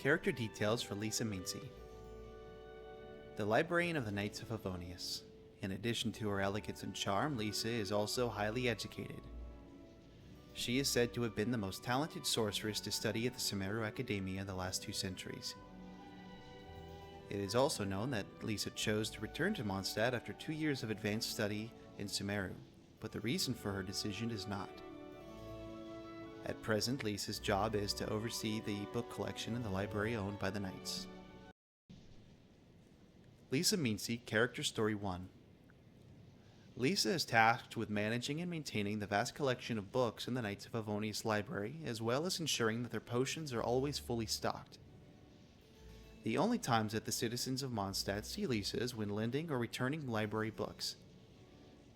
Character details for Lisa Minci. The Librarian of the Knights of Favonius. In addition to her elegance and charm, Lisa is also highly educated. She is said to have been the most talented sorceress to study at the Sumeru Academia in the last 2 centuries. It is also known that Lisa chose to return to Mondstadt after 2 years of advanced study in Sumeru, but the reason for her decision is not. At present, Lisa's job is to oversee the book collection in the library owned by the Knights. Lisa Minci, Character Story 1. Lisa is tasked with managing and maintaining the vast collection of books in the Knights of Favonius library, as well as ensuring that their potions are always fully stocked. The only times that the citizens of Mondstadt see Lisa is when lending or returning library books.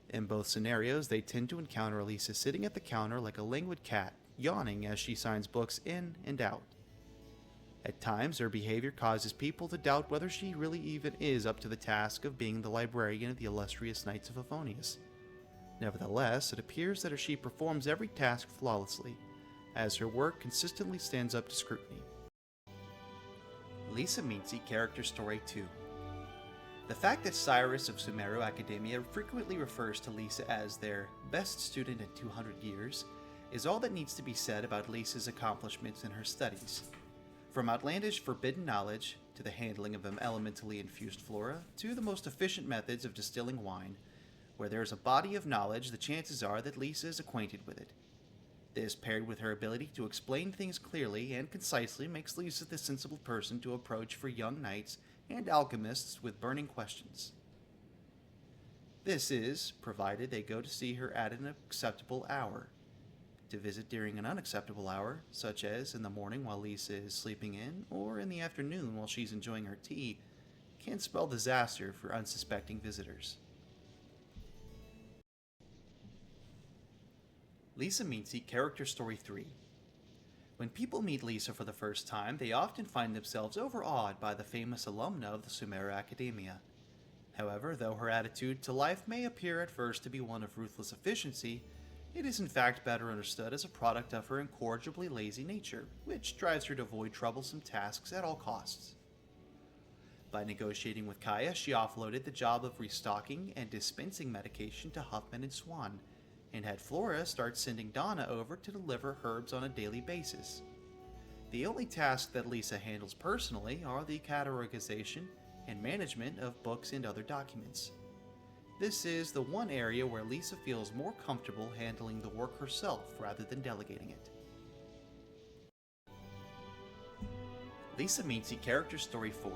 In both scenarios, they tend to encounter Lisa sitting at the counter like a languid cat, yawning as she signs books in and out. At times, her behavior causes people to doubt whether she really even is up to the task of being the librarian of the illustrious Knights of Favonius. Nevertheless, it appears that she performs every task flawlessly, as her work consistently stands up to scrutiny. Lisa Minci, Character Story 2. The fact that Cyrus of Sumeru Academia frequently refers to Lisa as their best student in 200 years is all that needs to be said about Lisa's accomplishments in her studies. From outlandish forbidden knowledge, to the handling of elementally infused flora, to the most efficient methods of distilling wine, where there is a body of knowledge, the chances are that Lisa is acquainted with it. This, paired with her ability to explain things clearly and concisely, makes Lisa the sensible person to approach for young knights and alchemists with burning questions. This is, provided they go to see her at an acceptable hour. To visit during an unacceptable hour, such as in the morning while Lisa is sleeping in, or in the afternoon while she's enjoying her tea, can spell disaster for unsuspecting visitors. Lisa Minci, Character Story 3. When people meet Lisa for the first time, they often find themselves overawed by the famous alumna of the Sumeru Academia. However, though her attitude to life may appear at first to be one of ruthless efficiency, it is in fact better understood as a product of her incorrigibly lazy nature, which drives her to avoid troublesome tasks at all costs. By negotiating with Kaya, she offloaded the job of restocking and dispensing medication to Huffman and Swan, and had Flora start sending Donna over to deliver herbs on a daily basis. The only tasks that Lisa handles personally are the categorization and management of books and other documents. This is the one area where Lisa feels more comfortable handling the work herself rather than delegating it. Lisa Minci, Character Story 4.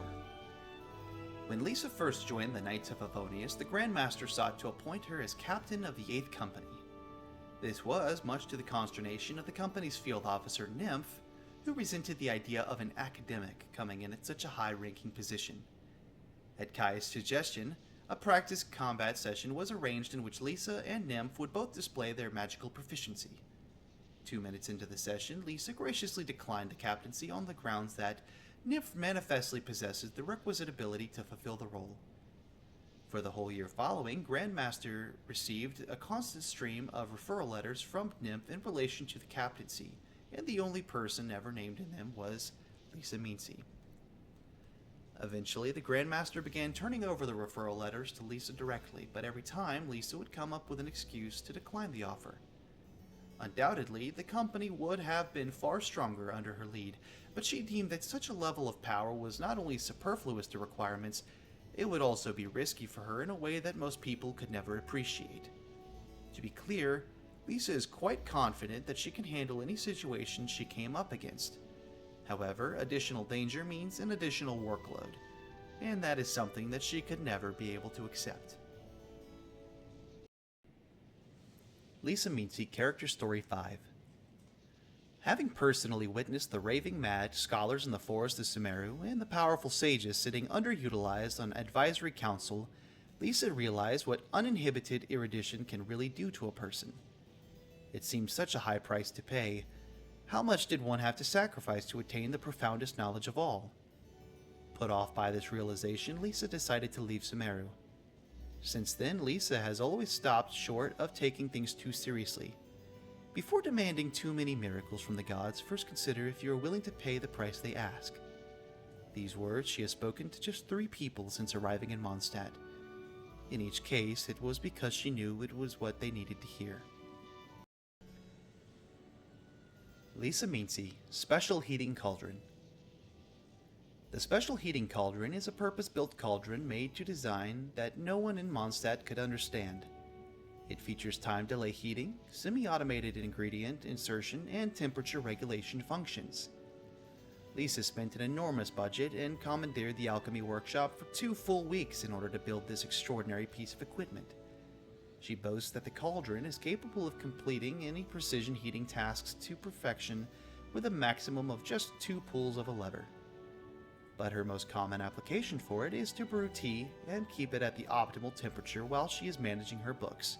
When Lisa first joined the Knights of Favonius, the Grand Master sought to appoint her as captain of the 8th Company. This was much to the consternation of the company's field officer, Nymph, who resented the idea of an academic coming in at such a high-ranking position. At Kai's suggestion, a practice combat session was arranged in which Lisa and Nymph would both display their magical proficiency. 2 minutes into the session, Lisa graciously declined the captaincy on the grounds that Nymph manifestly possesses the requisite ability to fulfill the role. For the whole year following, Grandmaster received a constant stream of referral letters from Nymph in relation to the captaincy, and the only person ever named in them was Lisa Minci. Eventually, the Grandmaster began turning over the referral letters to Lisa directly, but every time Lisa would come up with an excuse to decline the offer. Undoubtedly, the company would have been far stronger under her lead, but she deemed that such a level of power was not only superfluous to requirements, it would also be risky for her in a way that most people could never appreciate. To be clear, Lisa is quite confident that she can handle any situation she came up against. However, additional danger means an additional workload, and that is something that she could never be able to accept. Lisa Minci, Character Story 5. Having personally witnessed the raving mad scholars in the forest of Sumeru and the powerful sages sitting underutilized on advisory council, Lisa realized what uninhibited erudition can really do to a person. It seemed such a high price to pay. How much did one have to sacrifice to attain the profoundest knowledge of all? Put off by this realization, Lisa decided to leave Sumeru. Since then, Lisa has always stopped short of taking things too seriously. Before demanding too many miracles from the gods, first consider if you are willing to pay the price they ask. These words she has spoken to just 3 people since arriving in Mondstadt. In each case, it was because she knew it was what they needed to hear. Lisa Minci, Special Heating Cauldron. The Special Heating Cauldron is a purpose-built cauldron made to design that no one in Mondstadt could understand. It features time delay heating, semi-automated ingredient insertion, and temperature regulation functions. Lisa spent an enormous budget and commandeered the alchemy workshop for 2 full weeks in order to build this extraordinary piece of equipment. She boasts that the cauldron is capable of completing any precision heating tasks to perfection with a maximum of just 2 pulls of a lever. But her most common application for it is to brew tea and keep it at the optimal temperature while she is managing her books.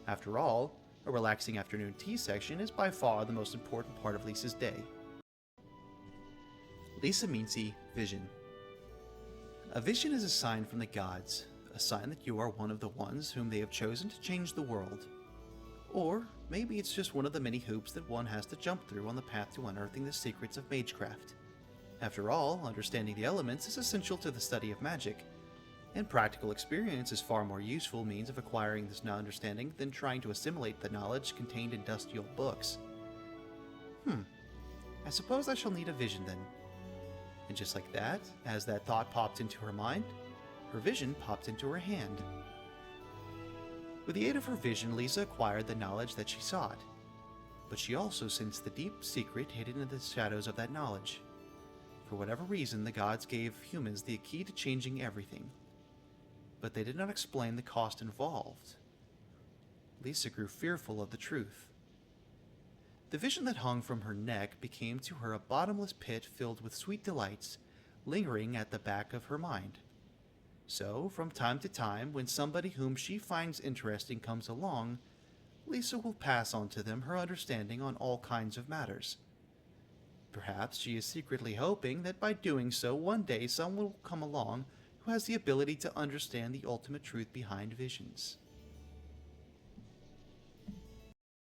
After all, a relaxing afternoon tea section is by far the most important part of Lisa's day. Lisa Minci, Vision. A vision is a sign from the gods, a sign that you are one of the ones whom they have chosen to change the world. Or maybe it's just one of the many hoops that one has to jump through on the path to unearthing the secrets of magecraft. After all, understanding the elements is essential to the study of magic, and practical experience is far more useful means of acquiring this understanding than trying to assimilate the knowledge contained in dusty old books. I suppose I shall need a vision then. And just like that, as that thought popped into her mind, her vision popped into her hand. With the aid of her vision, Lisa acquired the knowledge that she sought, but she also sensed the deep secret hidden in the shadows of that knowledge. For whatever reason, the gods gave humans the key to changing everything, but they did not explain the cost involved. Lisa grew fearful of the truth. The vision that hung from her neck became to her a bottomless pit filled with sweet delights, lingering at the back of her mind. So, from time to time, when somebody whom she finds interesting comes along, Lisa will pass on to them her understanding on all kinds of matters. Perhaps she is secretly hoping that by doing so, one day someone will come along who has the ability to understand the ultimate truth behind visions.